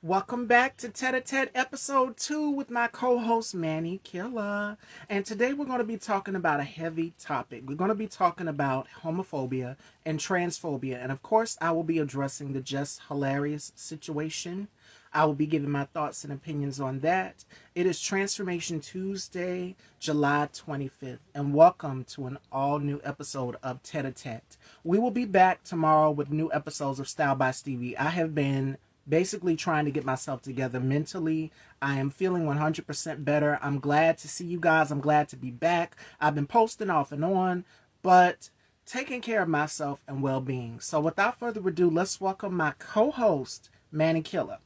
Welcome back to Tête-à-tête episode 2 with my co-host Manny Killer. And today we're going to be talking about a heavy topic. We're going to be talking about homophobia and transphobia. And of course, I will be addressing the just hilarious situation. I will be giving my thoughts and opinions on that. It is Transformation Tuesday, July 25th, and welcome to an all new episode of Tête-à-tête. We will be back tomorrow with new episodes of Style by Stevie. I have been basically trying to get myself together mentally. I am feeling 100% better. I'm glad to see you guys. I'm glad to be back. I've been posting off and on, but taking care of myself and well-being. So without further ado, let's welcome my co-host, Manny Killer.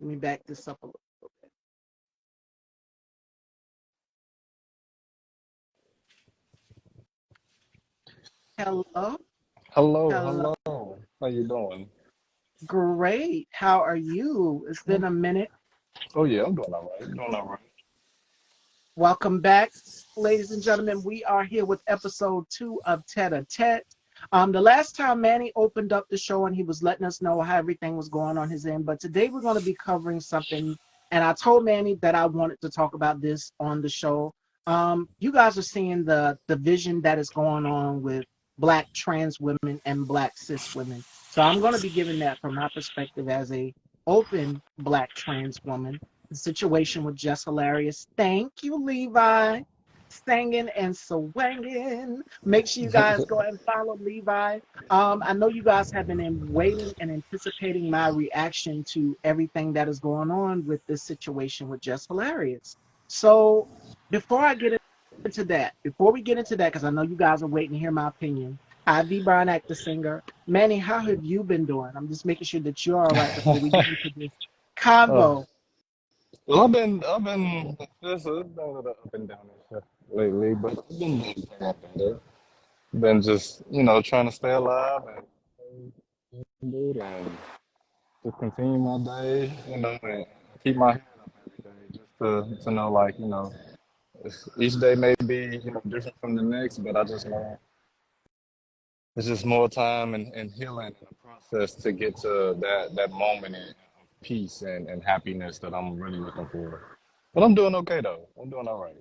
Let me back this up a little. Hello. Hello, Hello. hello. How you doing? Great. How are you? It's been a minute. Oh yeah, I'm doing all right. Doing all right. Welcome back, ladies and gentlemen. We are here with episode 2 of Tête-à-tête. The last time Manny opened up the show and he was letting us know how everything was going on his end, but today we're going to be covering something. And I told Manny that I wanted to talk about this on the show. You guys are seeing the division that is going on with Black trans women and Black cis women. So I'm going to be giving that from my perspective as a open Black trans woman. The situation with Jess Hilarious. Thank you, Levi. Singing and swinging. Make sure you guys go and follow Levi. I know you guys have been waiting and anticipating my reaction to everything that is going on with this situation with Jess Hilarious. So before I get into that, before we get into that, because I know you guys are waiting to hear my opinion. Hi, V. Brown, actor, singer. Manny, how have you been doing? I'm just making sure that you're all right before we get into this uh, convo. well, it's been a little up and down and stuff lately, but I've been doing better. Been just, trying to stay alive and just continue my day, and keep my head up every day, just to know, like, each day may be, different from the next, but I just know it's just more time and healing and a process to get to that moment of peace and happiness that I'm really looking for. But I'm doing okay though. I'm doing all right.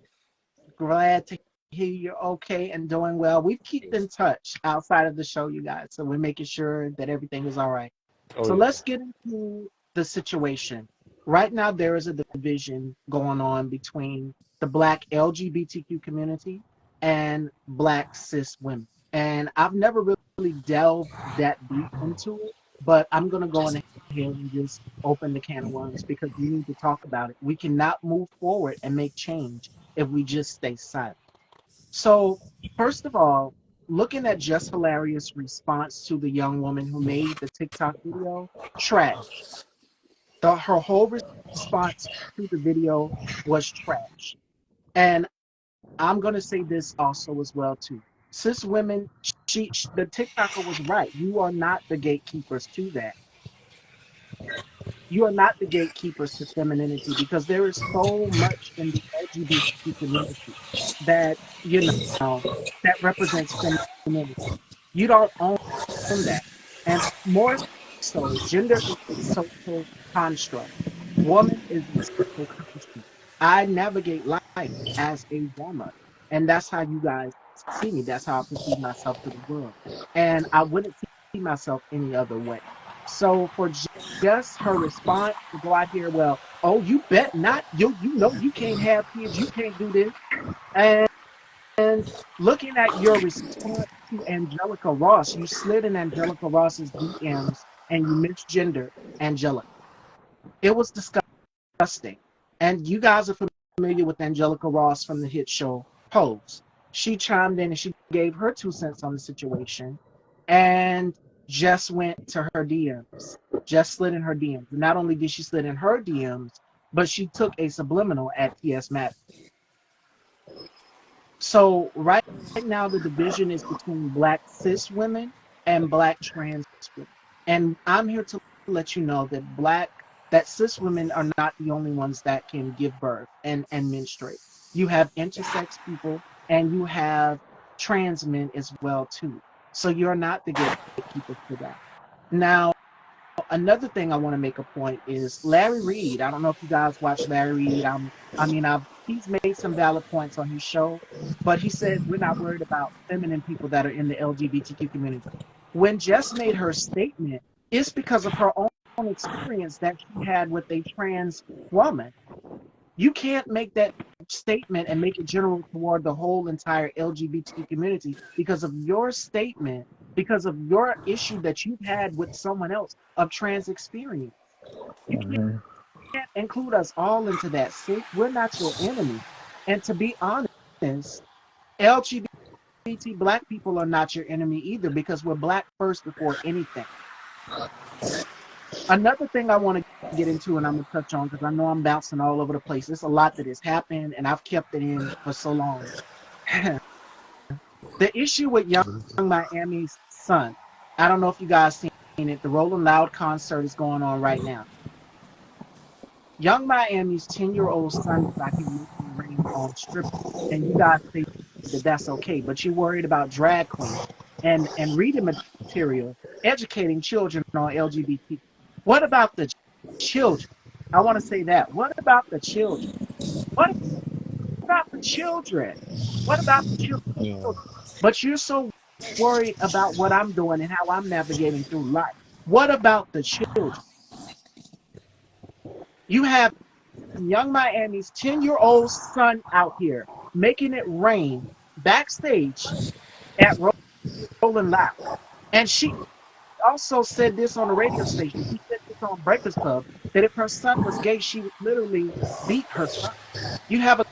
Glad to hear you're okay and doing well. We keep in Yes. touch outside of the show, you guys. So we're making sure that everything is all right. Oh So yeah. let's get into the situation. Right now, there is a division going on between the Black LGBTQ community and Black cis women. And I've never really delved that deep into it, but I'm going to go in ahead and just open the can of worms because we need to talk about it. We cannot move forward and make change if we just stay silent. So, first of all, looking at Just Hilarious' response to the young woman who made the TikTok video, trash. Her whole response to the video was trash. And I'm going to say this also as well too. Cis women, the TikToker was right. You are not the gatekeepers to that. You are not the gatekeepers to femininity because there is so much in the LGBTQ community that that represents femininity. You don't own that, and more so, gender is a social construct. Woman is a social construct. I navigate life as a woman, and that's how you guys see me. That's how I perceive myself to the world, and I wouldn't see myself any other way. So for just her response to go out here, well, oh, you bet not. You know you can't have kids. You can't do this. And looking at your response to Angelica Ross, you slid in Angelica Ross's DMs and you misgendered Angelica. It was disgusting. And you guys are familiar with Angelica Ross from the hit show Pose. She chimed in and she gave her 2 cents on the situation and just went to her DMs, just slid in her DMs. Not only did she slid in her DMs, but she took a subliminal at TS Madison. So right now the division is between black cis women and black trans women. And I'm here to let you know that cis women are not the only ones that can give birth and menstruate. You have intersex people and you have trans men as well too. So you're not the gatekeeper for that. Now, another thing I want to make a point is Larry Reed. I don't know if you guys watch Larry Reed. He's made some valid points on his show, but he said we're not worried about feminine people that are in the LGBTQ community. When Jess made her statement, it's because of her own experience that she had with a trans woman. You can't make that statement and make it general toward the whole entire LGBTQ community because of your statement, because of your issue that you've had with someone else of trans experience. You Hmm. can't include us all into that, sis. We're not your enemy. And to be honest, LGBT black people are not your enemy either because we're black first before anything. Another thing I want to get into and I'm going to touch on because I know I'm bouncing all over the place. There's a lot that has happened and I've kept it in for so long. The issue with Young Miami's son, I don't know if you guys seen it. The Rolling Loud concert is going on right now. Young Miami's 10-year-old son is out here making it rain on strippers. And you guys say that that's okay, but you're worried about drag queens and reading material, educating children on LGBT. What about the children? I want to say that. What about the children? What about the children? What about the children? Yeah. But you're so worried about what I'm doing and how I'm navigating through life. What about the children? You have Young Miami's 10-year-old son out here making it rain backstage at Rolling Loud. And she also said this on a radio station. She said this on Breakfast Club that if her son was gay, she would literally beat her son. You have a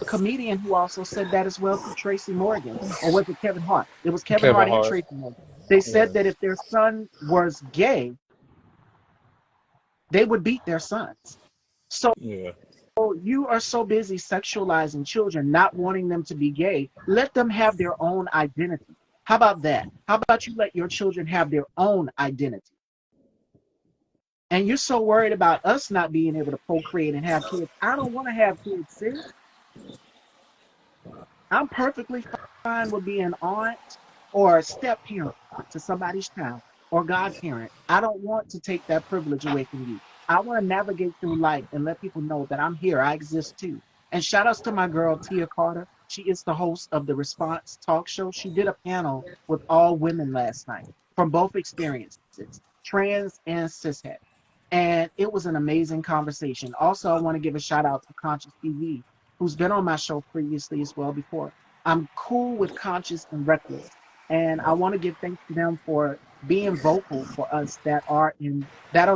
comedian who also said that as well too, Tracy Morgan, or was it Kevin Hart? It was Kevin Kevin Hart and Hart. Tracy Morgan. They Yeah. said that if their son was gay, they would beat their sons. So Yeah. you are so busy sexualizing children, not wanting them to be gay. Let them have their own identity. How about that? How about you let your children have their own identity? And you're so worried about us not being able to procreate and have kids. I don't want to have kids, sis. I'm perfectly fine with being an aunt or a step parent to somebody's child or godparent. I don't want to take that privilege away from you. I want to navigate through life and let people know that I'm here. I exist too. And shout outs to my girl, Tia Carter. She is the host of the Response Talk Show. She did a panel with all women last night from both experiences, trans and cishet. And it was an amazing conversation. Also, I want to give a shout out to Conscious TV, who's been on my show previously as well before. I'm cool with Conscious and Reckless, and I want to give thanks to them for being vocal for us that are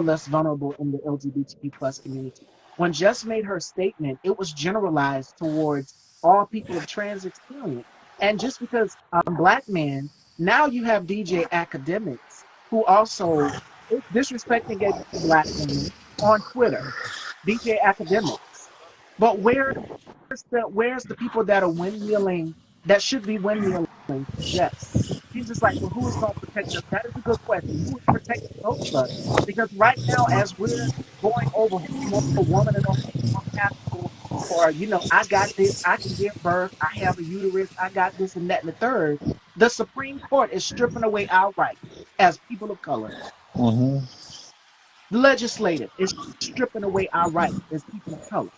less vulnerable in the LGBTQ plus community. When Jess made her statement, it was generalized towards all people of trans experience. And just because I'm black man, now you have DJ academics who also disrespecting gay black women on Twitter, DJ academics. But where's the people that are windmilling that should be windmilling for Jess? He's just like, well, who is going to protect us? That is a good question. Who is protecting both of us? Because right now, as we're going over who's more woman and who's more compatible, or I got this, I can give birth, I have a uterus, I got this and that and the third. The Supreme Court is stripping away our rights as people of color. Hmm. The legislative is stripping away our rights as people of color.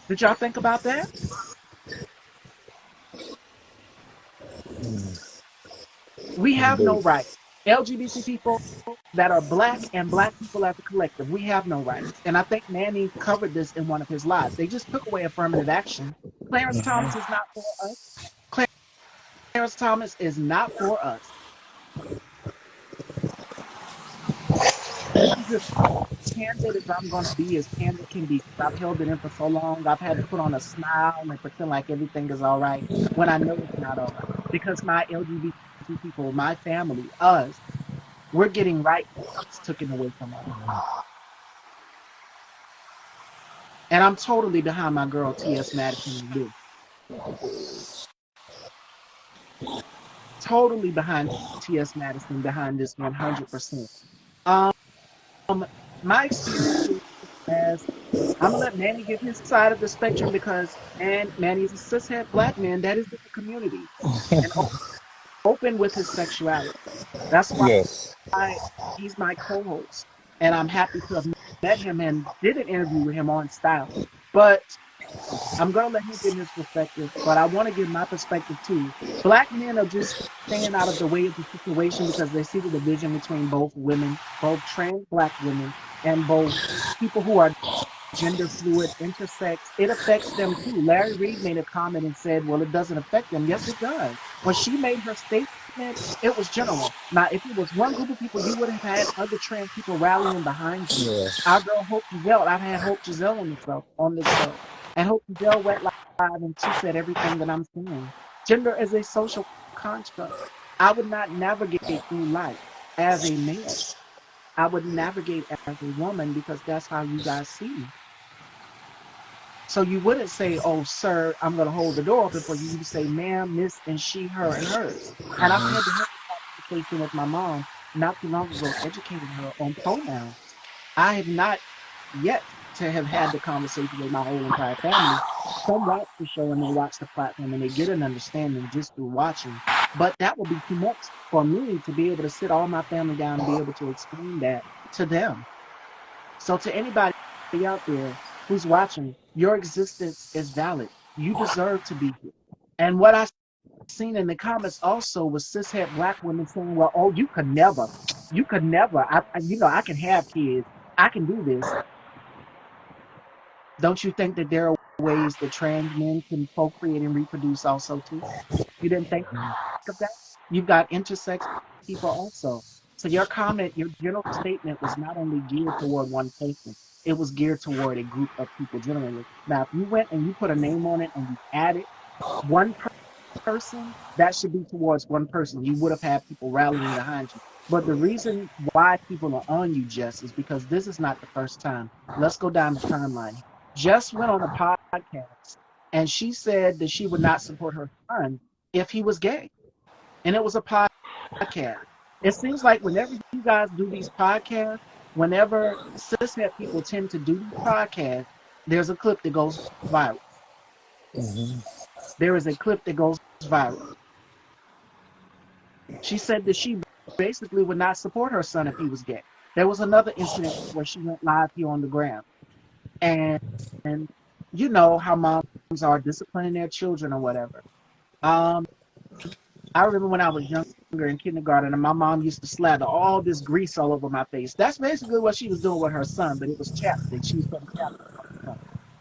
Did y'all think about that? We have no Indeed. rights. LGBT people that are black and black people as a collective, we have no rights. And I think Manny covered this in one of his lives. They just took away affirmative action. Clarence Thomas is not for us. Clarence Thomas is not for us. I'm just candid as I'm going to be, as candid can be. I've held it in for so long. I've had to put on a smile and pretend like everything is all right when I know it's not all right. Because my LGBT people, my family, us, we're getting rights taken away from us. And I'm totally behind my girl T.S. Madison in this. Totally behind T.S. Madison, behind this 100%. Um, my experiences as I'm gonna let Manny give his side of the spectrum because Manny is a cishet black man that is in the community and open with his sexuality. That's Yes. why he's my co-host, and I'm happy to have met him and did an interview with him on Style. But I'm gonna let him give his perspective, but I want to give my perspective too. Black men are just staying out of the way of the situation because they see the division between both women, both trans black women, and both people who are gender fluid, intersex. It affects them too. Larry Reed made a comment and said, well, it doesn't affect them. Yes, it does. When she made her statement, it was general. Now, if it was one group of people, you would have had other trans people rallying behind you. Yeah. Our girl Hope Giselle, I've had Hope Giselle on this show. And Hope Giselle went live and she said everything that I'm saying. Gender is a social construct. I would not navigate through life as a male. I would navigate as a woman because that's how you guys see me. So you wouldn't say, "Oh, sir, I'm going to hold the door open for you." You would say, "Ma'am, miss, and she, her, and hers." And I've had to have a conversation with my mom not too long ago, educating her on pronouns. I have not yet to have had the conversation with my whole entire family. Some watch the show and they watch the platform and they get an understanding just through watching. But that would be too much for me to be able to sit all my family down and be able to explain that to them. So to anybody out there who's watching, your existence is valid. You deserve to be here. And what I seen in the comments also was cishet black women saying, "Well, oh, you could never. I can have kids. I can do this." Don't you think that there are ways that trans men can procreate and reproduce also too? You didn't think of that? You've got intersex people also. So your comment, your general statement was not only geared toward one person, it was geared toward a group of people generally. Now, if you went and you put a name on it and you added one person, that should be towards one person. You would have had people rallying behind you. But the reason why people are on you, Jess, is because this is not the first time. Let's go down the timeline. Jess went on a podcast and she said that she would not support her son if he was gay. And it was a podcast. It seems like whenever you guys do these podcasts, whenever cishet people tend to do these podcasts, there's a clip that goes viral. There is a clip that goes viral. She said that she basically would not support her son if he was gay. There was another incident where she went live here on the ground. And, and you know how moms are disciplining their children or whatever. Um, I remember when I was younger in kindergarten, and my mom used to slather all this grease all over my face. That's basically what she was doing with her son, but it was chapstick. She was putting chapstick on her son.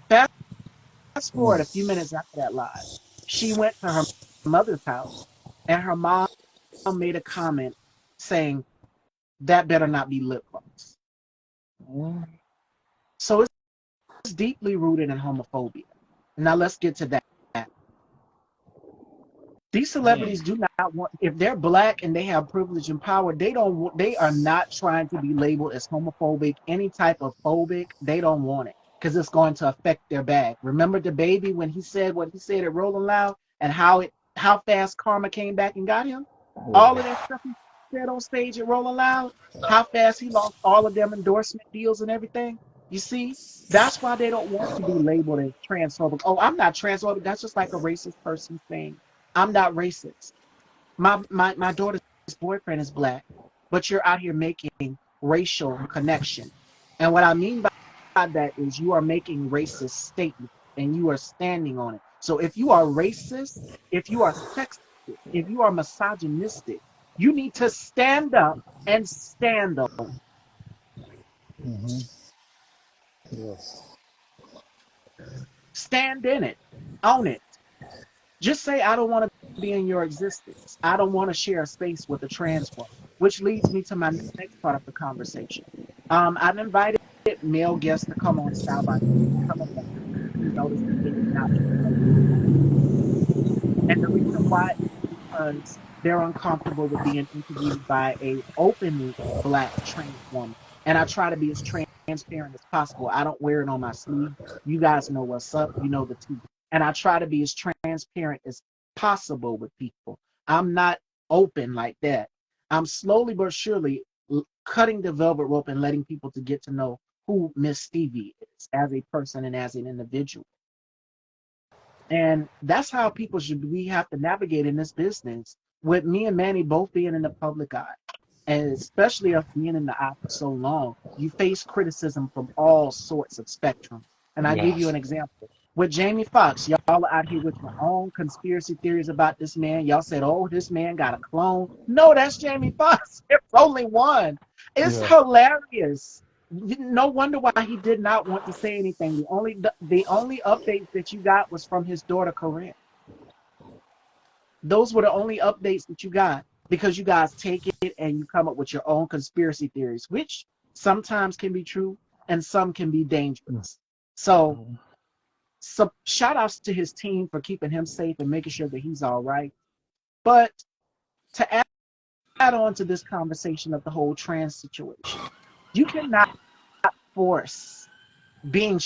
Fast forward a few minutes after that live, she went to her mother's house, and her mom made a comment saying, "That better not be lip gloss." So it's deeply rooted in homophobia. Now let's get to that. These celebrities do not want, if they're black and they have privilege and power, they are not trying to be labeled as homophobic, any type of phobic. They don't want it because it's going to affect their bag. Remember the baby when he said what he said at Rolling Loud and how fast karma came back and got him? All of that stuff he said on stage at Rolling Loud, how fast he lost all of them endorsement deals and everything. You see, that's why they don't want to be labeled as transphobic. Oh, I'm not transphobic. That's just like a racist person saying, "I'm not racist. My daughter's boyfriend is black, but you're out here making racial connection." And what I mean by that is you are making racist statements and you are standing on it. So if you are racist, if you are sexist, if you are misogynistic, you need to stand up and stand on it. Yes. Stand in it. Own it. Just say, "I don't want to be in your existence. I don't want to share a space with a trans woman," which leads me to my next part of the conversation. I've invited male guests to come on Style by Faith. Some of them noticed that they did not pick up. And the reason why is because they're uncomfortable with being interviewed by a openly black trans woman. And I try to be as transparent as possible. I don't wear it on my sleeve. You guys know what's up. You know the tea. And I try to be as transparent as possible with people. I'm not open like that. I'm slowly but surely cutting the velvet rope and letting people to get to know who Miss Stevie is as a person and as an individual. And that's how we have to navigate in this business, with me and Manny both being in the public eye. And especially us being in the eye for so long, you face criticism from all sorts of spectrums. And I give Yeah. you an example. With Jamie Foxx, y'all are out here with your own conspiracy theories about this man. Y'all said, oh, this man got a clone. No, that's Jamie Foxx. There's only one. It's Yeah. hilarious. No wonder why he did not want to say anything. The only updates that you got was from his daughter Corinne. Those were the only updates that you got, because you guys take it and you come up with your own conspiracy theories, which sometimes can be true and some can be dangerous. So, shout outs to his team for keeping him safe and making sure that he's all right. But to add on to this conversation of the whole trans situation, you cannot force being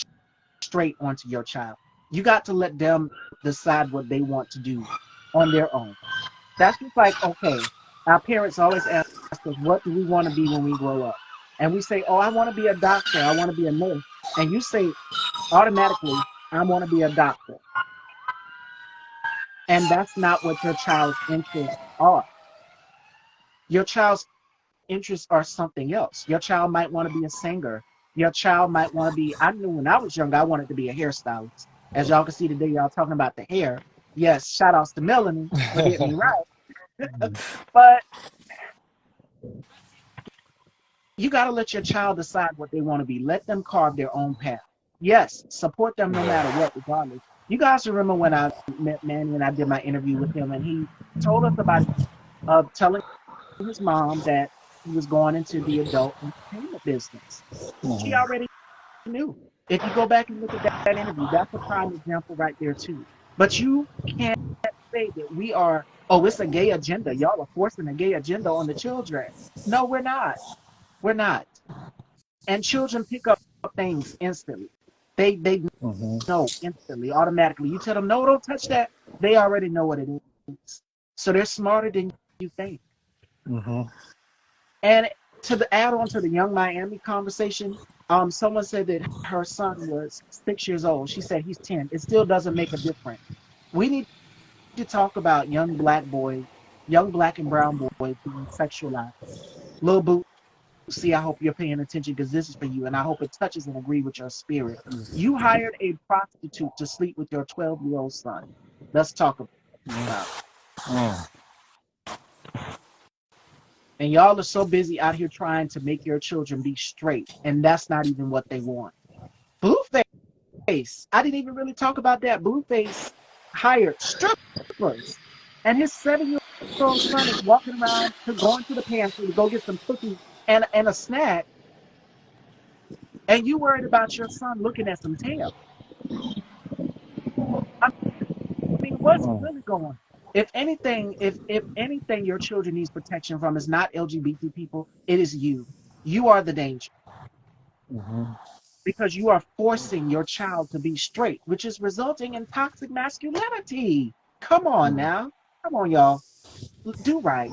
straight onto your child. You got to let them decide what they want to do on their own. That's just like, okay, our parents always ask us, what do we want to be when we grow up? And we say, oh, I want to be a doctor. I want to be a nurse. And you say automatically, I want to be a doctor. And that's not what your child's interests are. Your child's interests are something else. Your child might want to be a singer. Your child might want to be, I knew when I was young, I wanted to be a hairstylist. As y'all can see today, y'all talking about the hair. Yes, shout outs to Melanie for getting me right. But you got to let your child decide what they want to be. Let them carve their own path. Yes, support them no matter what, regardless. You guys remember when I met Manny and I did my interview with him, and he told us about telling his mom that he was going into the adult entertainment business. She Mhm. already knew. If you go back and look at that interview, that's a prime example right there too. But you can't say that we are, oh, it's a gay agenda. Y'all are forcing a gay agenda on the children. No, we're not. We're not. And children pick up things instantly. They Mhm. know instantly, automatically. You tell them, no, don't touch that. They already know what it is. So they're smarter than you think. Mhm. And to the add on to the Young Miami conversation, someone said that her son was 6 years old. She said he's 10. It still doesn't make a difference. We need to talk about young black boys, young black and brown boys being sexualized. Lil Boo, see, I hope you're paying attention, because this is for you, and I hope it touches and agree with your spirit. You hired a prostitute to sleep with your 12-year-old son. Let's talk about it. Mm. And y'all are so busy out here trying to make your children be straight, and that's not even what they want. Blueface, I didn't even really talk about that. Blueface hired strippers, and his 7-year-old son is walking around to going to the pantry to go get some cookies and a snack, and you worried about your son looking at some tail. I mean, what's Mm. really going on? If anything, your children needs protection from is not LGBT people. It is you. You are the danger, Mhm. because you are forcing your child to be straight, which is resulting in toxic masculinity. Come on Mm. now. Come on, y'all. Do right.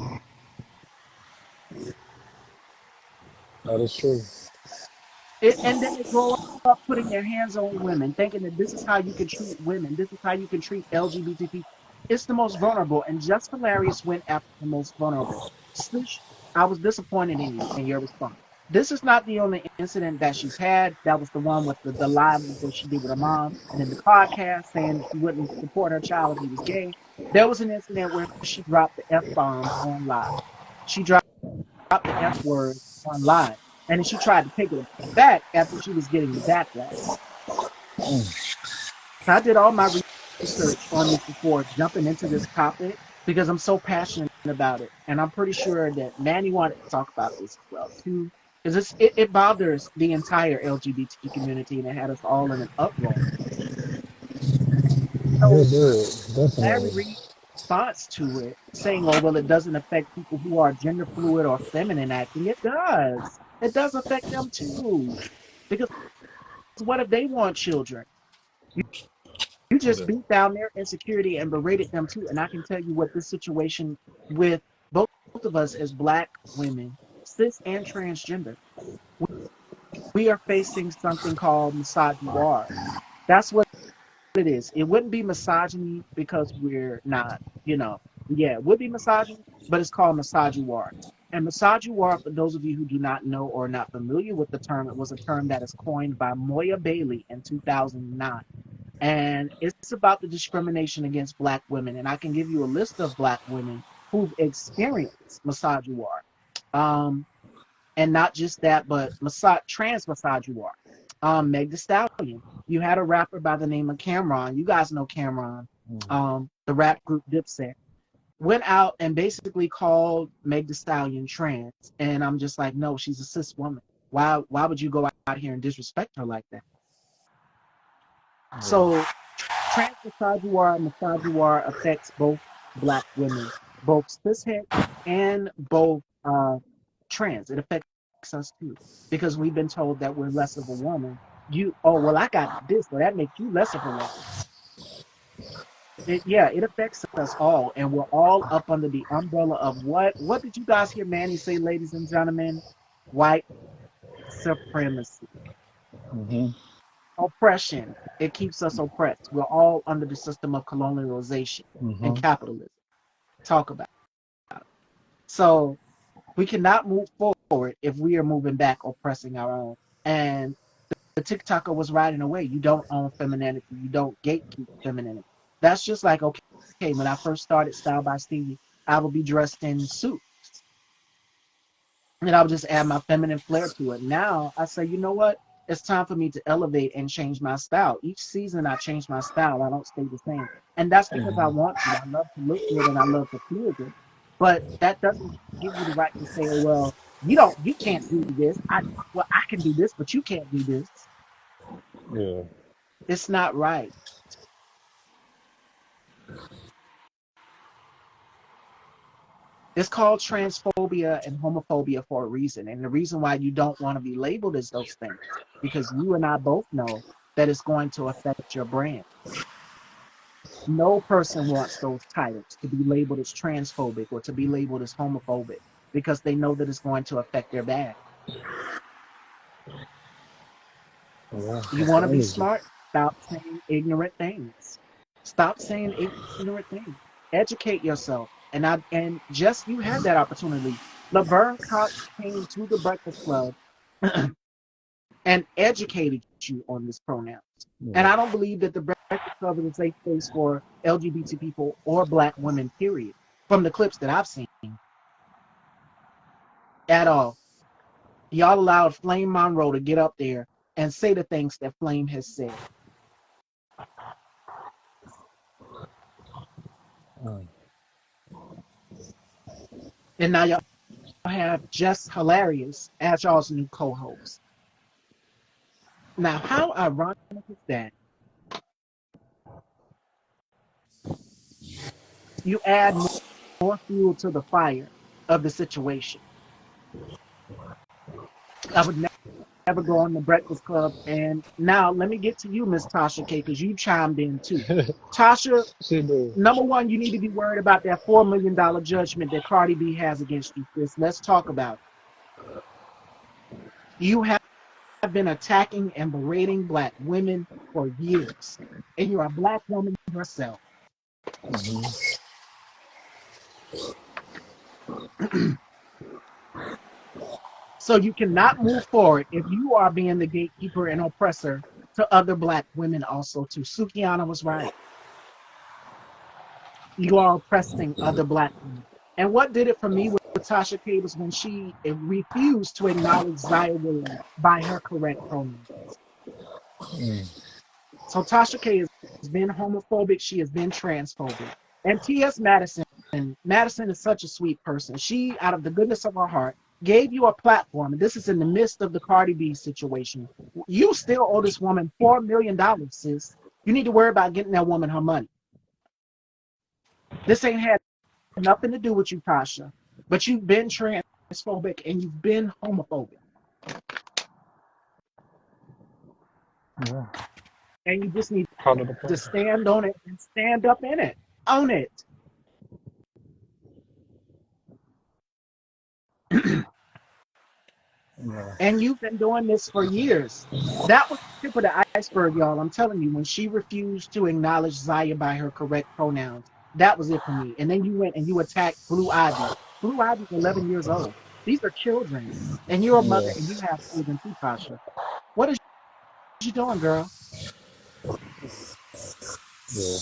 That is true. And then they grow up putting their hands on women, thinking that this is how you can treat women. This is how you can treat LGBT people. It's the most vulnerable. And Just Hilarious went after the most vulnerable. Slish, I was disappointed in you and your response. This is not the only incident that she's had. That was the one with the live that she did with her mom, and then the podcast saying she wouldn't support her child if he was gay. There was an incident where she dropped the F bomb on live. She dropped the F word on live. And then she tried to take it back after she was getting the backlash. Mm. I did all my research on this before jumping into this topic, because I'm so passionate about it. And I'm pretty sure that Manny wanted to talk about this as well too. Because it bothers the entire LGBT community, and it had us all in an uproar. So It did, Larry definitely. Reid's response to it, saying, "Oh well, it doesn't affect people who are gender fluid or feminine acting." It does. It does affect them too. Because what if they want children? You just Yeah. beat down their insecurity and berated them too. And I can tell you what this situation with both of us as black women, cis and transgender, we are facing something called misogyny. That's what it is. It wouldn't be misogyny because we're not, yeah, it would be misogyny, but it's called misogyny. And misogyny, for those of you who do not know or are not familiar with the term, it was a term that is coined by Moya Bailey in 2009. And it's about the discrimination against Black women. And I can give you a list of Black women who've experienced misogyny. Um, and not just that, but trans misogyny. Meg Thee Stallion. You had a rapper by the name of Cameron. You guys know Cameron. The rap group Dipset went out and basically called Meg Thee Stallion trans, and I'm just like, no, she's a cis woman. Why would you go out here and disrespect her like that? Yeah. So trans misogyny affects both Black women, both cishet and both trans. It affects us too because we've been told that we're less of a woman. Oh well, I got this, so that makes you less of a woman. It affects us all, and we're all up under the umbrella of what? What did you guys hear Manny say, ladies and gentlemen? White supremacy, Mm-hmm. oppression. It keeps us oppressed. We're all under the system of colonialization and Mm-hmm. capitalism. Talk about it. So we cannot move forward if we are moving back, oppressing our own. And the TikToker was riding away. You don't own femininity. You don't gatekeep femininity. That's just like, okay, when I first started Style by Stevie, I would be dressed in suits. And I would just add my feminine flair to it. Now I say, you know what? It's time for me to elevate and change my style. Each season I change my style. I don't stay the same. And that's because I want to. I love to look good and I love to feel good. But that doesn't give you the right to say, oh, well, you can't do this. I can do this, but you can't do this. Yeah. It's not right. It's called transphobia and homophobia for a reason. And the reason why you don't want to be labeled as those things, because you and I both know that it's going to affect your brand. No person wants those titles to be labeled as transphobic or to be labeled as homophobic because they know that it's going to affect their bag. Yeah. You That's the want to be energy. smart? Stop saying ignorant things. Stop saying ignorant things. Educate yourself. And just you had that opportunity. Laverne Cox came to the Breakfast Club and educated you on this pronoun. And Yeah. I don't believe that the Breakfast Club is a safe space for LGBT people or Black women, period, from the clips that I've seen at all. Y'all allowed Flame Monroe to get up there and say the things that Flame has said. Mm. And now y'all have Just Hilarious as y'all's new co-host. Now, how ironic is that? You add more fuel to the fire of the situation. I would never go on the Breakfast Club. And now let me get to you, Miss Tasha K, because you chimed in too. Tasha, She do. number one, you need to be worried about that $4 million judgment that Cardi B has against you, sis. Let's talk about it. You have been attacking and berating Black women for years, and you're a Black woman yourself. Mm-hmm. So you cannot move forward if you are being the gatekeeper and oppressor to other Black women also too. Sukiana was right. You are oppressing other Black women. And what did it for me with Tasha K was when she refused to acknowledge Zaya Wade by her correct pronouns. Mm. So Tasha K has been homophobic. She has been transphobic. And T.S. Madison is such a sweet person. She, out of the goodness of her heart, gave you a platform. And this is in the midst of the Cardi B situation. You still owe this woman $4 million, sis. You need to worry about getting that woman her money. This ain't had nothing to do with you, Tasha. But you've been transphobic and you've been homophobic. Yeah. And you just need Part of the to process. stand on it and stand up in it. Own it. Yeah. And you've been doing this for years. That was the tip of the iceberg, y'all. I'm telling you, when she refused to acknowledge Zaya by her correct pronouns, that was it for me. And then you went and you attacked Blue Ivy. Blue Ivy's 11 years old. These are children. And you're a mother Yeah. and you have children too, Tasha. What is you doing, girl? Yeah.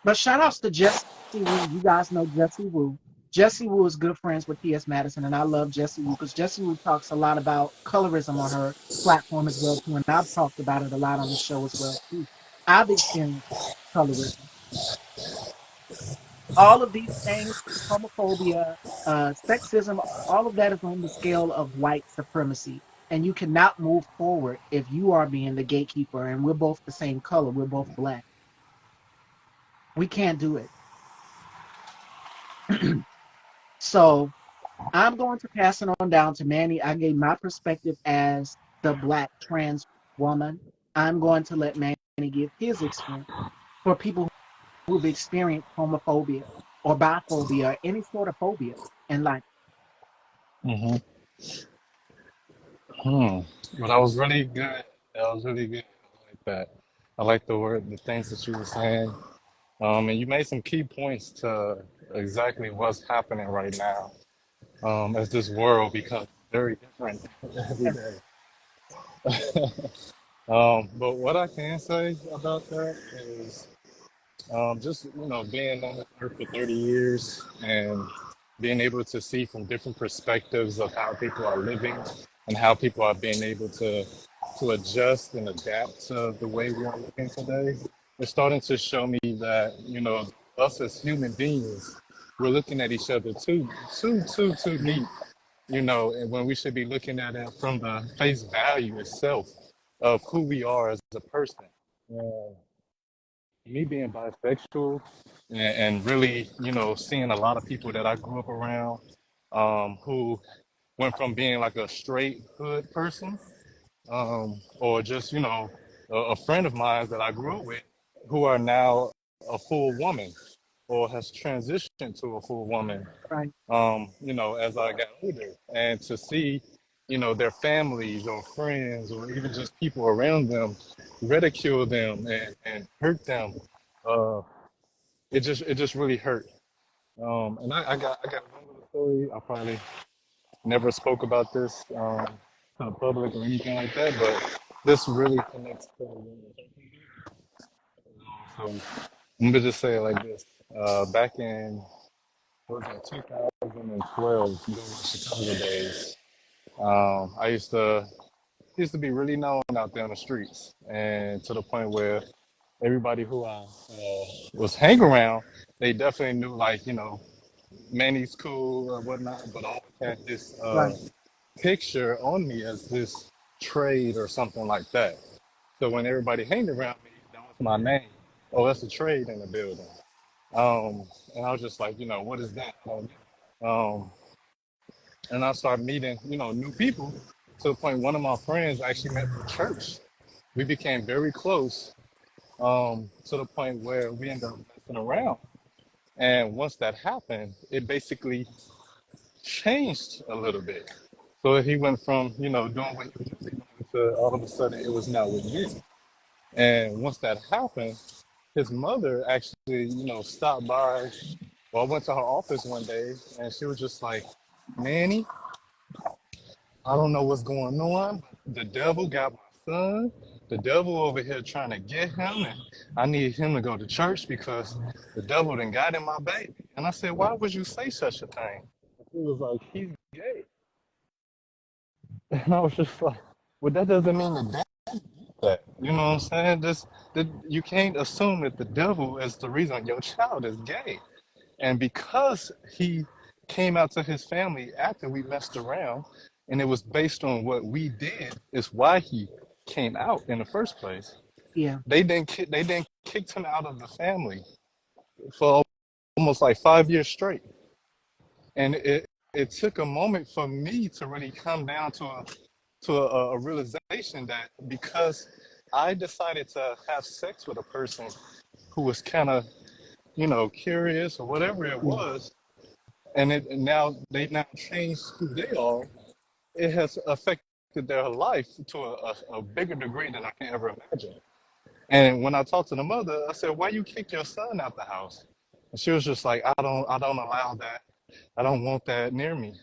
But shout outs to Jesse Wu. You guys know Jesse Wu. Jesse Wu is good friends with T.S. Madison, and I love Jesse Wu because Jesse Wu talks a lot about colorism on her platform as well too, and I've talked about it a lot on the show as well too. I've experienced colorism. All of these things, homophobia, sexism, all of that is on the scale of white supremacy. And you cannot move forward if you are being the gatekeeper and we're both the same color, we're both black. We can't do it. So I'm going to pass it on down to Manny. I gave my perspective as the black trans woman. I'm going to let Manny give his experience for people who've experienced homophobia or biphobia or any sort of phobia in life. Mm-hmm. Hmm. But that was really good. That was really good. I like that. I like the things that you were saying. And you made some key points to exactly what's happening right now. As this world becomes very different every Yes, day. But what I can say about that is just being on this earth for 30 years and being able to see from different perspectives of how people are living and how people are being able to adjust and adapt to the way we are living today. It's starting to show me that us as human beings, we're looking at each other too yeah, deep, and when we should be looking at it from the face value itself of who we are as a person. And me being bisexual and really, seeing a lot of people that I grew up around who went from being like a straight hood person or just, a friend of mine that I grew up with who are now a full woman or has transitioned to a full woman, right, as I got older. And to see, their families or friends or even just people around them ridicule them and hurt them, uh, it just really hurt. And I got one little story. I probably never spoke about this to the public or anything like that, but this really connects to so let me just say it like this. Back in what was it, 2012 during my Chicago days, I used to be really known out there on the streets, and to the point where everybody who I was hanging around, they definitely knew like Manny's cool or whatnot, but I always had this right, picture on me as this trade or something like that. So when everybody hanged around me, that was my name. Oh, that's a trade in the building. And I was just like, what is that? Um, and I started meeting, new people to the point one of my friends actually met from church. We became very close to the point where we ended up messing around. And once that happened, it basically changed a little bit. So he went from, doing what he was doing to all of a sudden it was now with me. And once that happened, his mother actually, stopped by. Well, I went to her office one day and she was just like, Manny, I don't know what's going on. The devil got my son. The devil over here trying to get him, and I need him to go to church because the devil done got in my baby. And I said, why would you say such a thing? He was like, he's gay. And I was just like, well, that doesn't mean the devil that. You know what I'm saying? You can't assume that the devil is the reason your child is gay. And because he came out to his family after we messed around, and it was based on what we did, is why he came out in the first place. yeah, They then kicked him out of the family for almost like 5 years straight, and it took a moment for me to really come down to a realization that because I decided to have sex with a person who was kind of curious or whatever it yeah, was, and now they now changed who they are. It has affected their life to a bigger degree than I can ever imagine. And when I talked to the mother, I said, "Why you kick your son out the house?" And she was just like, I don't allow that. I don't want that near me."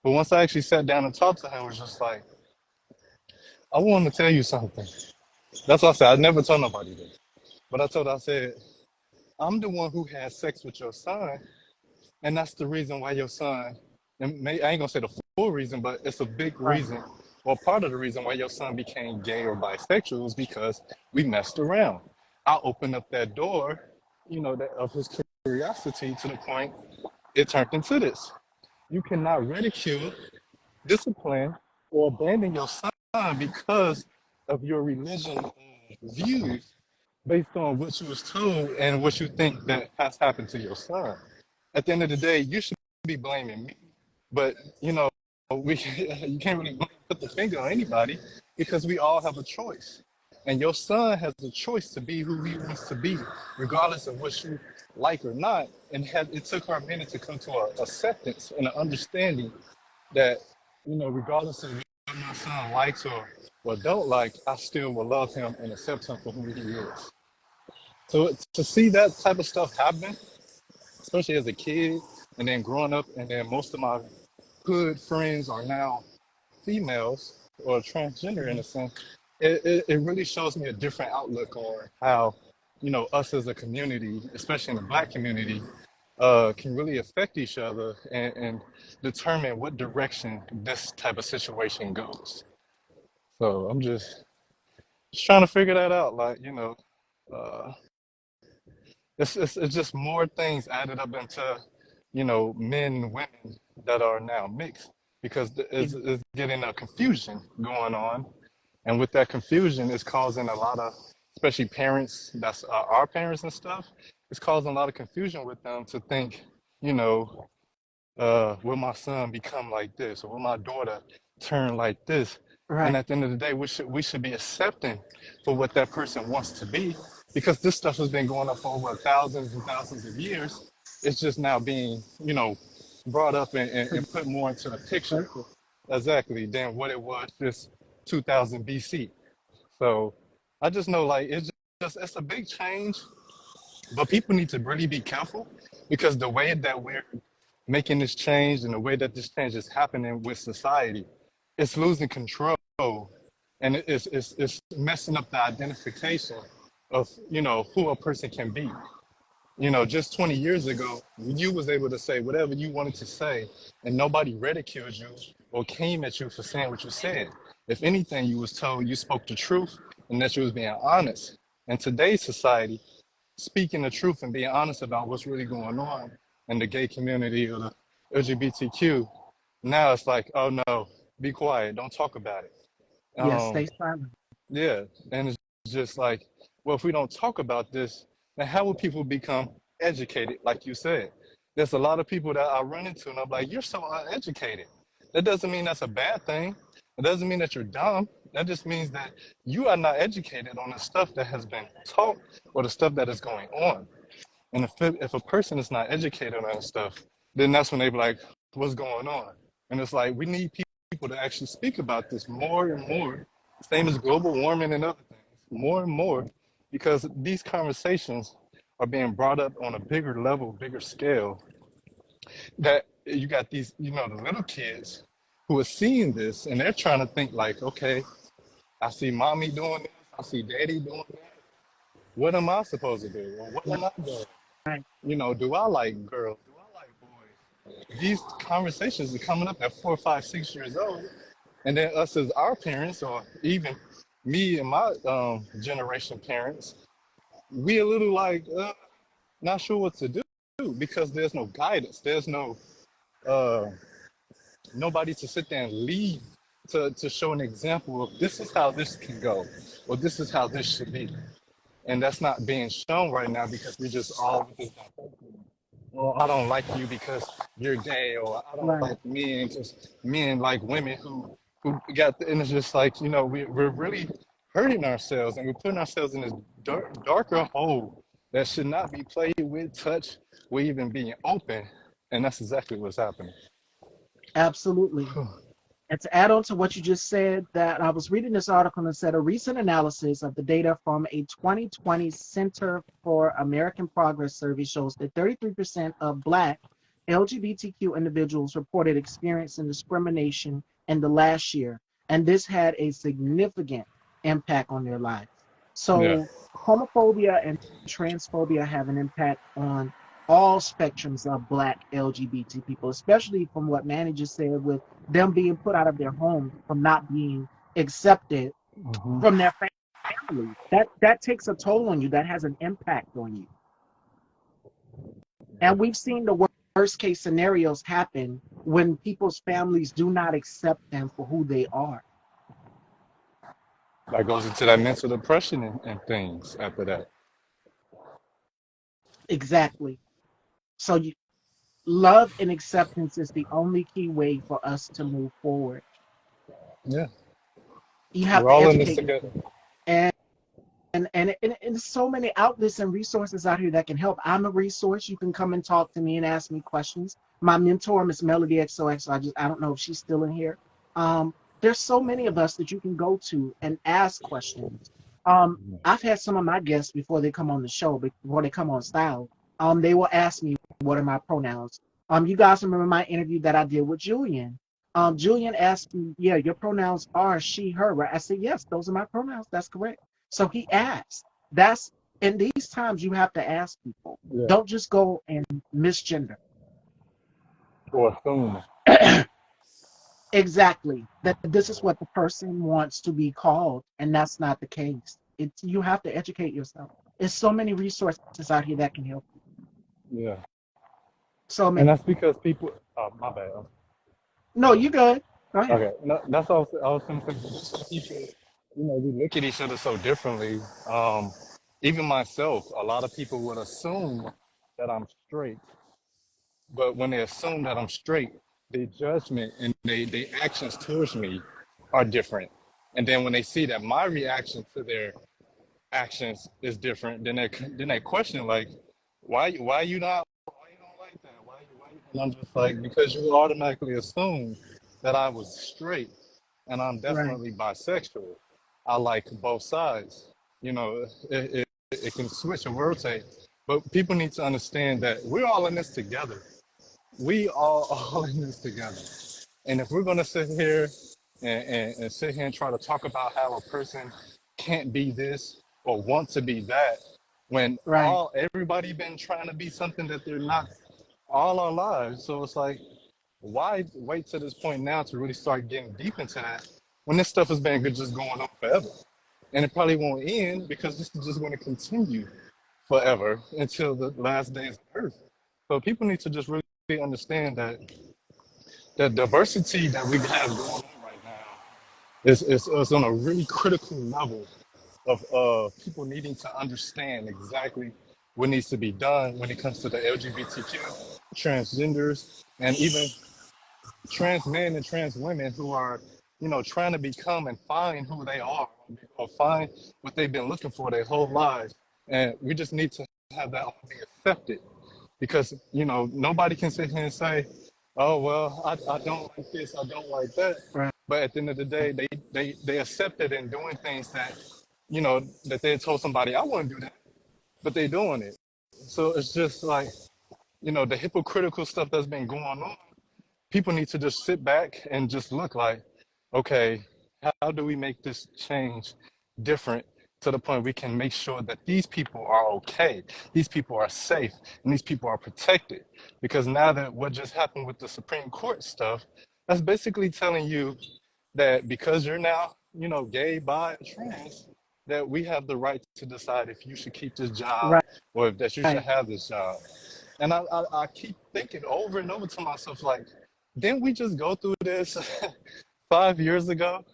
But once I actually sat down and talked to her, it was just like, "I want to tell you something." That's what I said. I never told nobody this. But I said, "I'm the one who had sex with your son, and that's the reason why your son, I ain't gonna say the full reason, but it's a big Right. reason, or part of the reason why your son became gay or bisexual is because we messed around. I opened up that door, of his curiosity to the point it turned into this. You cannot ridicule, discipline, or abandon your son because of your religion views based on what you was told and what you think that has happened to your son. At the end of the day, you should be blaming me, but we you can't really put the finger on anybody because we all have a choice, and your son has the choice to be who he wants to be, regardless of what you like or not. And it took her a minute to come to a acceptance and an understanding that regardless of what my son likes or don't like, I still will love him and accept him for who he is. So to see that type of stuff happen, especially as a kid, and then growing up, and then most of my hood friends are now females or transgender in a sense, it really shows me a different outlook on how, us as a community, especially in the Black community, can really affect each other and determine what direction this type of situation goes. So I'm just trying to figure that out. Like, uh, it's just more things added up into, men and women that are now mixed because Yeah. it's getting a confusion going on. And with that confusion, it's causing a lot of, especially parents, that's our parents and stuff, it's causing a lot of confusion with them to think, you know, will my son become like this, or will my daughter turn like this? And Right. at the end of the day, we should be accepting for what that person wants to be, because this stuff has been going on for over thousands and thousands of years. It's just now being, brought up and put more into the picture, Perspective. exactly, than what it was just 2000 BC. So I just know, like, it's a big change, but people need to really be careful, because the way that we're making this change and the way that this change is happening with society, it's losing control, and it's messing up the identification of, who a person can be. Just 20 years ago, you was able to say whatever you wanted to say, and nobody ridiculed you or came at you for saying what you said. If anything, you was told you spoke the truth and that you was being honest. In today's society, speaking the truth and being honest about what's really going on in the gay community or the LGBTQ, now it's like, oh no, be quiet, don't talk about it. Yes. Um, Stay silent. yeah, and it's just like, well, if we don't talk about this, then how will people become educated? Like you said, there's a lot of people that I run into, and I'm like, you're so uneducated. That doesn't mean that's a bad thing. It doesn't mean that you're dumb. That just means that you are not educated on the stuff that has been taught or the stuff that is going on. And if a person is not educated on stuff, then that's when they be like, what's going on? And it's like, we need people to actually speak about this more and more. Same as global warming and other things, more and more, because these conversations are being brought up on a bigger level, bigger scale. That you got these, the little kids who are seeing this, and they're trying to think like, okay, I see mommy doing this, I see daddy doing that. What am I supposed to do? Or what am I doing? Right. Do I like girls? Do I like boys? These conversations are coming up at 4, 5, 6 years old. And then us as our parents, or even me and my generation parents, we a little like, not sure what to do, because there's no guidance. There's no uh, nobody to sit there and lead to show an example of this is how this can go, or this is how this should be. And that's not being shown right now, because we just all, well, I don't like you because you're gay, or I don't Right. like men because men like women who got, and it's just like, we're really hurting ourselves, and we're putting ourselves in this darker hole that should not be played with, touched, or even being open. And that's exactly what's happening. Absolutely. And to add on to what you just said, that I was reading this article and said a recent analysis of the data from a 2020 Center for American Progress survey shows that 33% of Black LGBTQ individuals reported experiencing discrimination in the last year, and this had a significant impact on their lives. Yeah. So, homophobia and transphobia have an impact on all spectrums of Black LGBT people, especially from what Manny just said with them being put out of their homes, from not being accepted Hmm. from their family. That takes a toll on you. That has an impact on you. And we've seen the worst case scenarios happen when people's families do not accept them for who they are. That goes into that mental depression and things after that. Exactly. So love and acceptance is the only key way for us to move forward. Yeah. You have We're to all in this educate together. yourself. And there's so many outlets and resources out here that can help. I'm a resource. You can come and talk to me and ask me questions. My mentor, Miss Melody XOX, I don't know if she's still in here. There's so many of us that you can go to and ask questions. I've had some of my guests before they come on the show, before they come on style. They will ask me what are my pronouns. You guys remember my interview that I did with Julian. Julian asked me, yeah, your pronouns are she, her, right? I said, yes, those are my pronouns. That's correct. So he asked. That's in these times you have to ask people. Yeah. Don't just go and misgender. Or assume. Exactly. That this is what the person wants to be called, and that's not the case. It's you have to educate yourself. There's so many resources out here that can help you. Yeah. So And many. that's because people. Oh, my bad. No, you good. Go ahead. Okay. No, that's all I was going to say. People, we look at each other so differently. Even myself, a lot of people would assume that I'm straight, but when they assume that I'm straight, their judgment and they actions towards me are different. And then when they see that my reaction to their actions is different, then they question like, why you not why you don't like that? And I'm just like, because you automatically assume that I was straight, and I'm Right. definitely bisexual. I like both sides. It can switch and rotate, but people need to understand that we're all in this together. We are all in this together. And if we're gonna sit here and sit here and try to talk about how a person can't be this or want to be that, when Right. everybody been trying to be something that they're not all our lives. So it's like, why wait to this point now to really start getting deep into that when this stuff has been just going on forever? And it probably won't end because this is just going to continue forever until the last days of Earth. So people need to just really understand that the diversity that we have going on right now is on a really critical level of people needing to understand exactly what needs to be done when it comes to the LGBTQ, transgenders, and even trans men and trans women who are, trying to become and find who they are or find what they've been looking for their whole lives. And we just need to have that all be accepted because, nobody can sit here and say, oh, well, I don't like this, I don't like that. Right. But at the end of the day, they accept it in doing things that, that they told somebody, I wouldn't do that, but they're doing it. So it's just like, the hypocritical stuff that's been going on, people need to just sit back and just look like, okay, how do we make this change different to the point we can make sure that these people are okay, these people are safe, and these people are protected? Because now that what just happened with the Supreme Court stuff, that's basically telling you that because you're now, gay, bi, trans, that we have the right to decide if you should keep this job Right. or if that you should Right. have this job. And I keep thinking over and over to myself, like, didn't we just go through this 5 years ago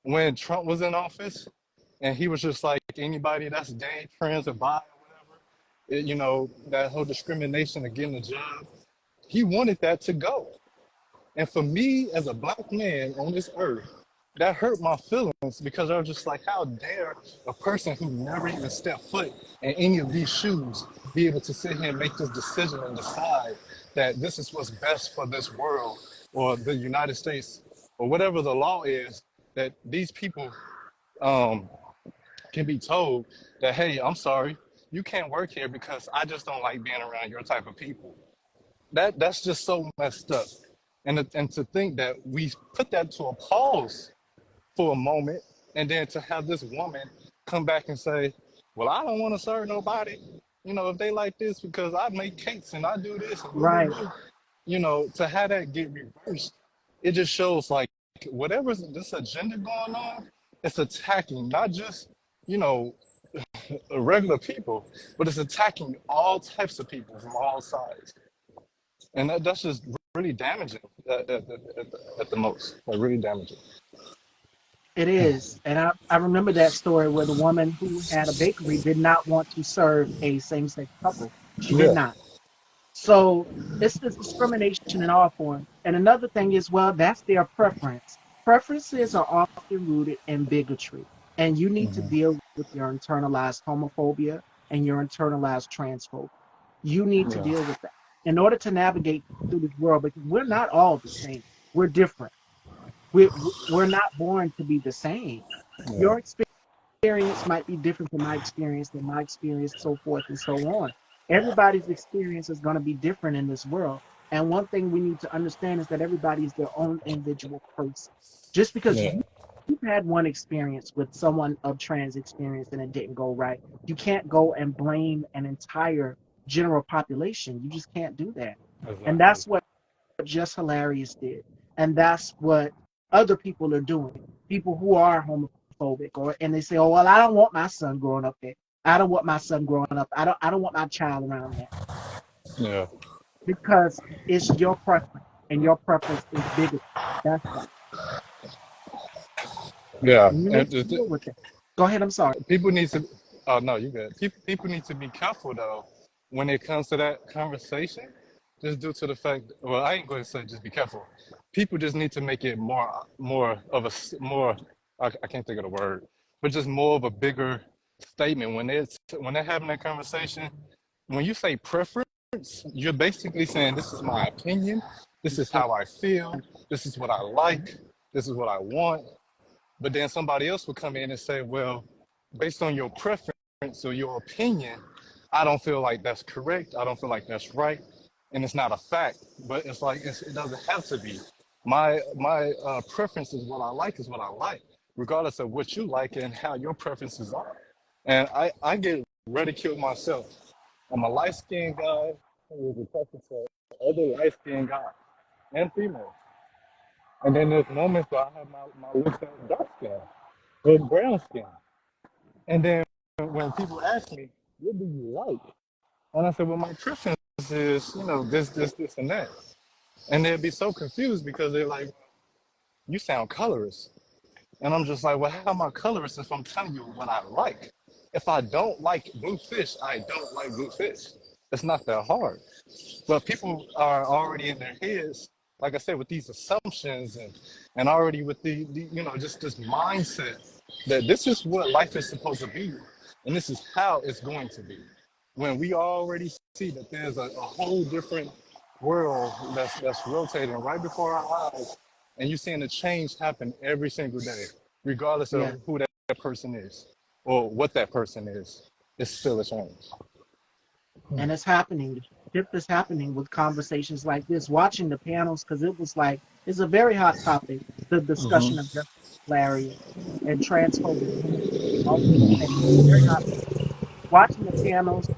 when Trump was in office? And he was just like, anybody that's gay, trans, or bi, or whatever, that whole discrimination of getting a job, he wanted that to go. And for me, as a black man on this earth, that hurt my feelings because I was just like, how dare a person who never even stepped foot in any of these shoes be able to sit here and make this decision and decide that this is what's best for this world or the United States or whatever the law is, that these people um, can be told that, hey, I'm sorry, you can't work here because I just don't like being around your type of people. That's just so messed up. And to think that we put that to a pause for a moment, and then to have this woman come back and say, well, I don't want to serve nobody, if they like this because I make cakes and I do this and woo, woo, Right. woo. To have that get reversed, it just shows like whatever's this agenda going on, it's attacking not just, you know, regular people, but it's attacking all types of people from all sides. And that's just really damaging at the most, like really damaging. It is. And I remember that story where the woman who had a bakery did not want to serve a same sex couple. She did Yeah. not. So it's this discrimination in all forms. And another thing is, well, that's their preference. Preferences are often rooted in bigotry. And you need to deal with your internalized homophobia and your internalized transphobia. You need to Yeah. deal with that in order to navigate through this world because we're not all the same. We're different. We're not born to be the same. Yeah. Your experience might be different from my experience, than my experience, so forth and so on. Everybody's experience is going to be different in this world. And one thing we need to understand is that everybody is their own individual person. Just because Yeah. you've had one experience with someone of trans experience and it didn't go right, you can't go and blame an entire general population. You just can't do that. And Exactly. that's what Just Hilarious did. And that's what other people are doing. People who are homophobic or and they say, oh well, I don't want my son growing up there. I don't want my son growing up. I don't want my child around that. Yeah. Because it's your preference and your preference is bigger. That's why. Yeah. And you need And to deal with that. Go ahead, I'm sorry. people need to. Oh no, you good. People need to be careful though when it comes to that conversation. Just due to the fact, well, I ain't going to say just be careful. People just need to make it more of more. I can't think of the word, but just more of a bigger statement when they're having that conversation. When you say preference, you're basically saying this is my opinion, this is how I feel, this is what I like, this is what I want. But then somebody else will come in and say, well, based on your preference or your opinion, I don't feel like that's correct. I don't feel like that's right. And it's not a fact, but it's like it doesn't have to be. My preference is what I like is what I like, regardless of what you like and how your preferences are. And I get ridiculed myself. I'm a light skinned guy who is attracted to other light skinned guys and females. And then there's moments where I have my looks at dark skin or brown skin. And then when people ask me, what do you like? And I said, well, my preference is, this, and that. And they'd be so confused because they're like, you sound colorist. And I'm just like, well, how am I colorist if I'm telling you what I like? If I don't like blue fish, I don't like blue fish. It's not that hard. But people are already in their heads, like I said, with these assumptions and already with just this mindset that this is what life is supposed to be and this is how it's going to be. When we already see that there's a whole different world that's rotating right before our eyes, and you're seeing the change happen every single day, regardless Yeah. of who that person is or what that person is, it's still a change. And it's happening. The shift is happening with conversations like this, watching the panels, because it was like, it's a very hot topic, the discussion of just hilarious and transphobic homophobia, all of these things. Very hot. Watching the panels,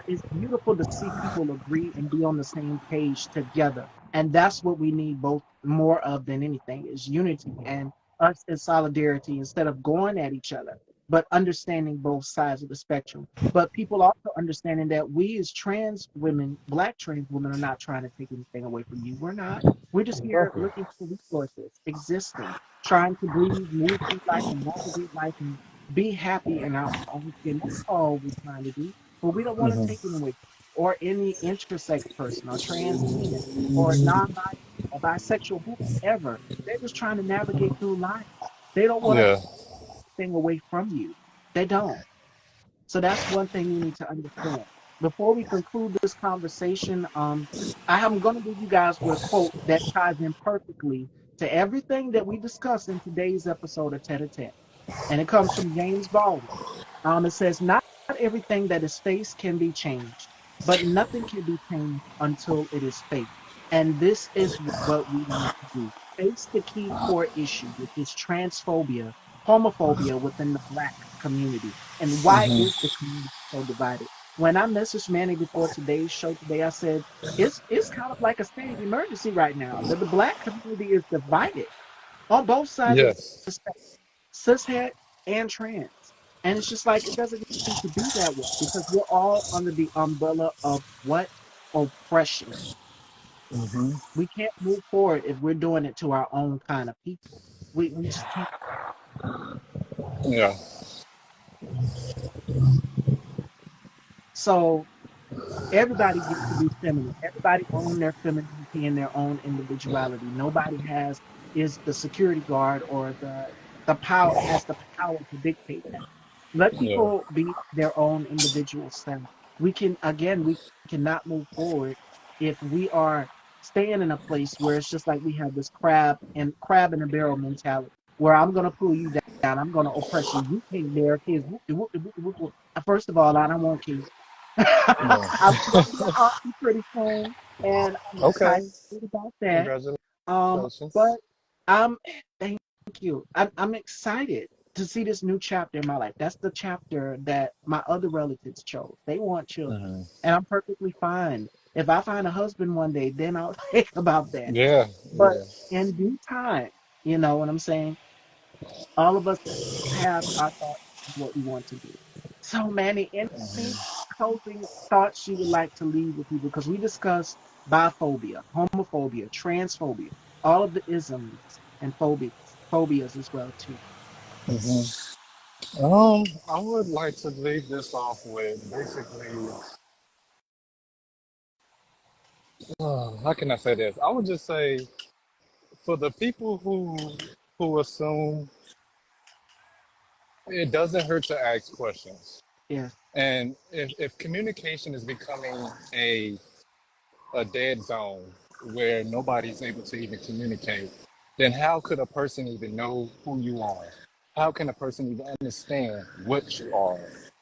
it's beautiful to see people agree and be on the same page together. And that's what we need both more of than anything is unity and us in solidarity instead of going at each other, but understanding both sides of the spectrum. But people also understanding that we as trans women, black trans women, are not trying to take anything away from you. We're not. We're just here Exactly. looking for resources, existing, trying to breathe, move through life, and navigate life and be happy in our own skin. That's all we're trying to do. But we don't want to take it away. Or any intersex person, or trans man, or non-binary, or bisexual, whoever. They're just trying to navigate through life. They don't want to Yeah. take thing away from you. They don't. So that's one thing we need to understand. before we conclude this conversation, I am going to leave you guys with a quote that ties in perfectly to everything that we discussed in today's episode of Tête-à-tête. And it comes from James Baldwin. It says, "Not everything that is faced can be changed, but nothing can be changed until it is faced." And this is what we need to do. Face the key core issue, which is transphobia, homophobia within the Black community. And why is the community so divided? When I messaged Manny before today's show today, I said, it's kind of like a state of emergency right now, that the Black community is divided on both sides of Yes. the spectrum, cishet and trans. And it's just like it doesn't need to be that way because we're all under the umbrella of what? Oppression. Hmm. We can't move forward if we're doing it to our own kind of people. We just can't. Yeah. So everybody gets to be feminine. Everybody own their femininity and their own individuality. Nobody is the security guard or the power has the power to dictate that. Let Yeah. people be their own individual self. We cannot move forward if we are staying in a place where it's just like we have this crab in a barrel mentality, where I'm gonna pull you down, I'm gonna oppress you. You can't bear kids. First of all, I don't want kids. Yeah. I'm gonna be an auntie pretty soon, and I'm Okay. excited about that. Congratulations. But I'm thank you. I'm excited to see this new chapter in my life. That's the chapter that my other relatives chose. They want children, Hmm. and I'm perfectly fine. If I find a husband one day, then I'll think about that. Yeah. But Yeah. in due time, you know what I'm saying? All of us have our thoughts of what we want to do. So, Manny, any closing thoughts you would like to leave with people? Because we discussed biphobia, homophobia, transphobia, all of the isms and phobias as well too. Hmm. I would like to leave this off with basically, how can I say this? I would just say for the people who assume it doesn't hurt to ask questions, Yes, and if communication is becoming a dead zone where nobody's able to even communicate, then how could a person even know who you are? How can a person even understand what you are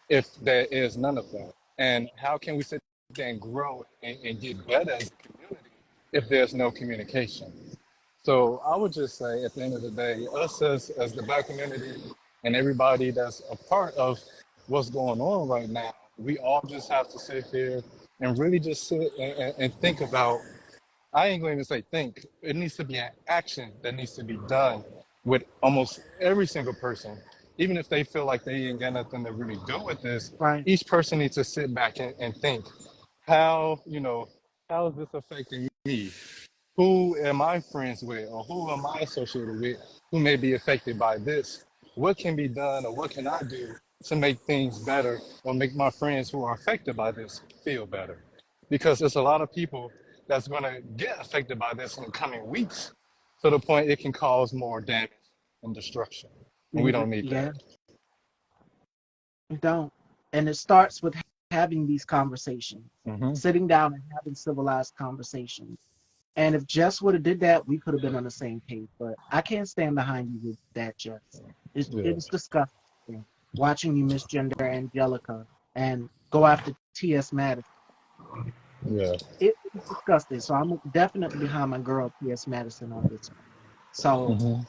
if there is none of that? And how can we sit there and grow and get better as a community if there's no communication? So I would just say at the end of the day, us as the Black community and everybody that's a part of what's going on right now, we all just have to sit here and really just sit and think about, I ain't going to say think, it needs to be an action that needs to be done with almost every single person. Even if they feel like they ain't got nothing to really do with this, right. each person needs to sit back and think, how, how is this affecting me? Who am I friends with or who am I associated with who may be affected by this? What can be done or what can I do to make things better or make my friends who are affected by this feel better? Because there's a lot of people that's going to get affected by this in the coming weeks to the point it can cause more damage and destruction. And we don't need Yeah, that. we don't. And it starts with having these conversations, Hmm. sitting down and having civilized conversations. And if Jess would have did that, we could have been on the same page. But I can't stand behind you with that, Jess. Yeah. It's disgusting watching you misgender Angelica and go after T.S. Madison. Yeah. It's disgusting. So I'm definitely behind my girl T.S. Madison on this one. So Hmm.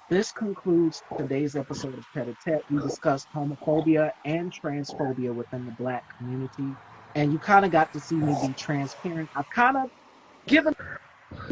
this concludes today's episode of Tete a Tete. We discussed homophobia and transphobia within the Black community. And you kind of got to see me be transparent. I've kind of given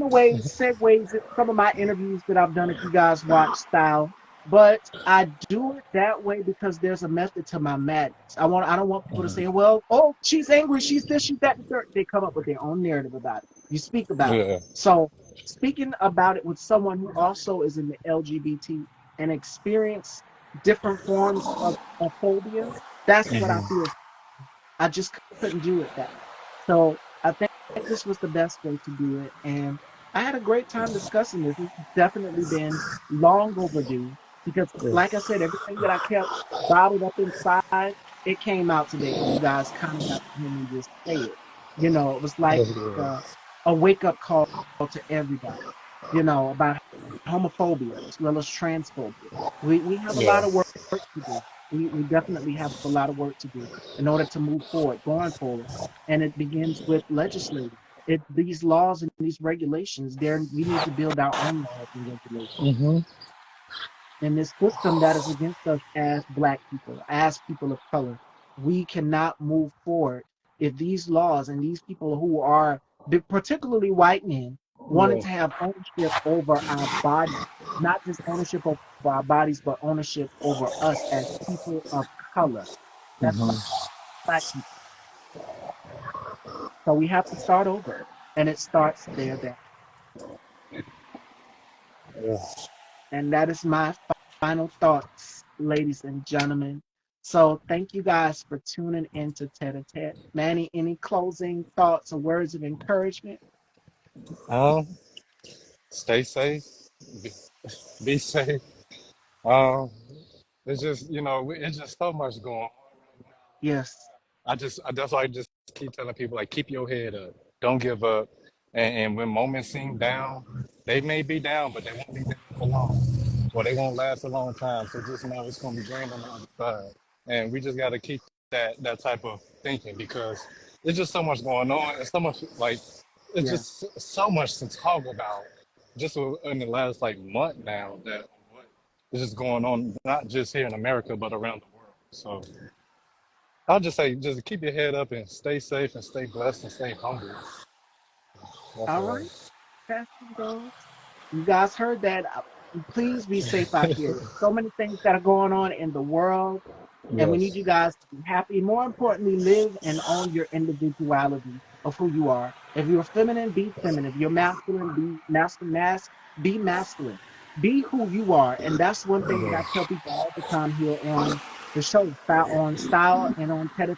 away segues in some of my interviews that I've done if you guys watch style. But I do it that way because there's a method to my madness. I don't want people to say, well, oh, she's angry, she's this, she's that, and third. They come up with their own narrative about it. You speak about it. Yeah. So speaking about it with someone who also is in the LGBT and experience different forms of phobia, that's what I Hmm. feel. I just couldn't do it that way. So I think this was the best way to do it. And I had a great time discussing this. It's definitely been long overdue because, Yeah. like I said, everything that I kept bottled up inside, it came out today because you guys kind of got to hear me just say it. It was like That's good. uh, a wake up call to everybody, about homophobia as well as transphobia. We have a Yeah. lot of work to do. We definitely have a lot of work to do in order to move forward, going forward. And it begins with legislating. These laws and these regulations, we need to build our own laws and regulations Mm-hmm. in this system that is against us as Black people, as people of color. We cannot move forward if these laws and these people who are, particularly white men, wanted Yeah. to have ownership over our bodies, not just ownership over our bodies, but ownership over us as people of color. That's Mm-hmm. Black people. So we have to start over. And it starts there. Yeah. And that is my final thoughts, ladies and gentlemen. So thank you guys for tuning in to Tête-à-tête. Manny, any closing thoughts or words of encouragement? Um, stay safe. Be, be safe. Um, it's just it's just so much going on. Yes. That's why I just keep telling people like keep your head up, don't give up, and when moments seem down, they may be down, but they won't be down for long, or they won't last a long time. So just know it's gonna be green on the other side, and we just got to keep that type of thinking because there's just so much going on, and so much like it's Yeah. just so much to talk about, just in the last like month now that what is just going on, not just here in America but around the world. So. I'll just say, just keep your head up and stay safe and stay blessed and stay humble. That's All all. right. Passing those. You guys heard that. Please be safe out here. So many things that are going on in the world. And we need Yes. you guys to be happy. More importantly, live and own your individuality of who you are. If you're feminine, be feminine. If you're masculine, be masculine. Be who you are. And that's one thing that I tell people all the time here on the show, Style and on Tête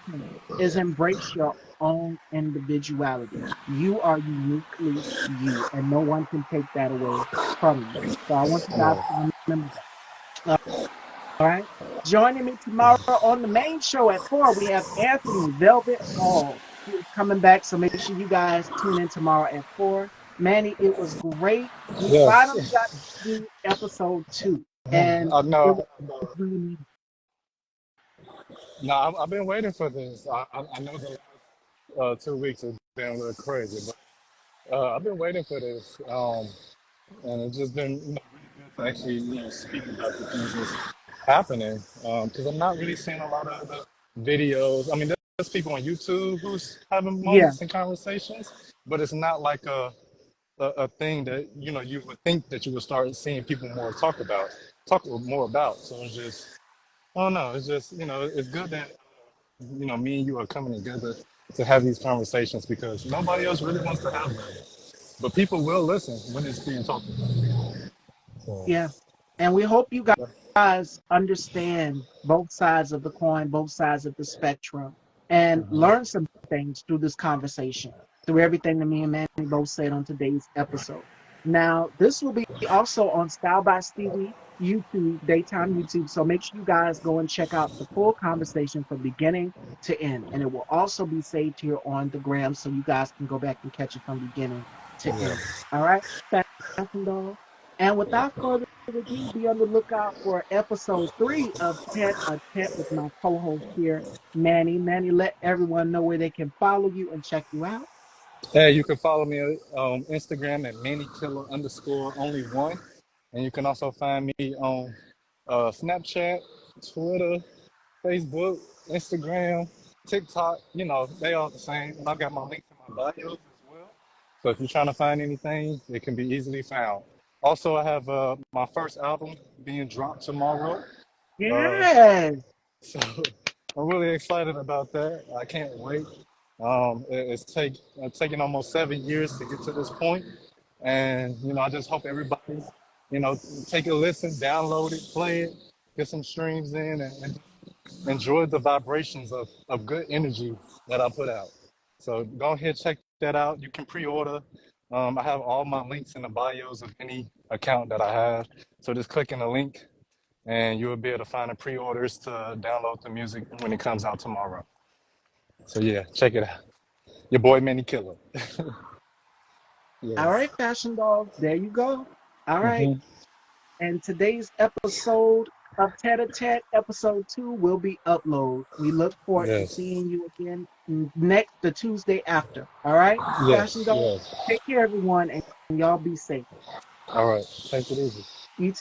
is embrace your own individuality. You are uniquely you, and no one can take that away from you. So I want you guys Yeah. to remember that. All right. Joining me tomorrow on the main show at 4, we have Anthony Velvet Hall. He is coming back, so make sure you guys tune in tomorrow at 4. Manny, it was great. We finally Yes. got to do episode 2, and I it know. was really neat. No, I've been waiting for this. I know the last 2 weeks have been a little crazy, but I've been waiting for this. And it's just been really good to actually speak about the things that's happening because I'm not really seeing a lot of other videos. I mean, there's people on YouTube who's having Yeah, moments and conversations, but it's not like a thing that you would think that you would start seeing people talk more about. So it's just I don't know. It's just it's good that me and you are coming together to have these conversations because nobody else really wants to have them. But people will listen when it's being talked about. So, yeah. And we hope you guys understand both sides of the coin, both sides of the spectrum, and learn some things through this conversation, through everything that me and Manny both said on today's episode. Now, this will be also on Style by Stevie YouTube, daytime YouTube. So make sure you guys go and check out the full conversation from beginning to end. And it will also be saved here on the gram so you guys can go back and catch it from beginning to yeah. end. All right? Fashion. And without further ado, be on the lookout for episode 3 of Tete a Tete with my co-host here, Manny. Manny, let everyone know where they can follow you and check you out. Hey, you can follow me on Instagram at MannyKiller_only one. And you can also find me on Snapchat, Twitter, Facebook, Instagram, TikTok. They all the same. And I've got my links in my bios as well. So if you're trying to find anything, it can be easily found. Also, I have my first album being dropped tomorrow. Uh, Yes. so I'm really excited about that. I can't wait. It's taken almost 7 years to get to this point, and I just hope everybody, you know, take a listen, download it, play it, get some streams in, and enjoy the vibrations of good energy that I put out. So go ahead, check that out. You can pre-order. I have all my links in the bios of any account that I have. So just click in the link and you will be able to find the pre-orders to download the music when it comes out tomorrow. So yeah, check it out. Your boy Manny Killer. All right, Yes. fashion dogs, there you go. All right. Hmm. And today's episode of Tête-à-tête, episode 2, will be uploaded. We look forward to Yes. seeing you again next the Tuesday after. All right, fashion Yes. dogs. Yes. Take care, everyone, and y'all be safe. All right. Take it easy. You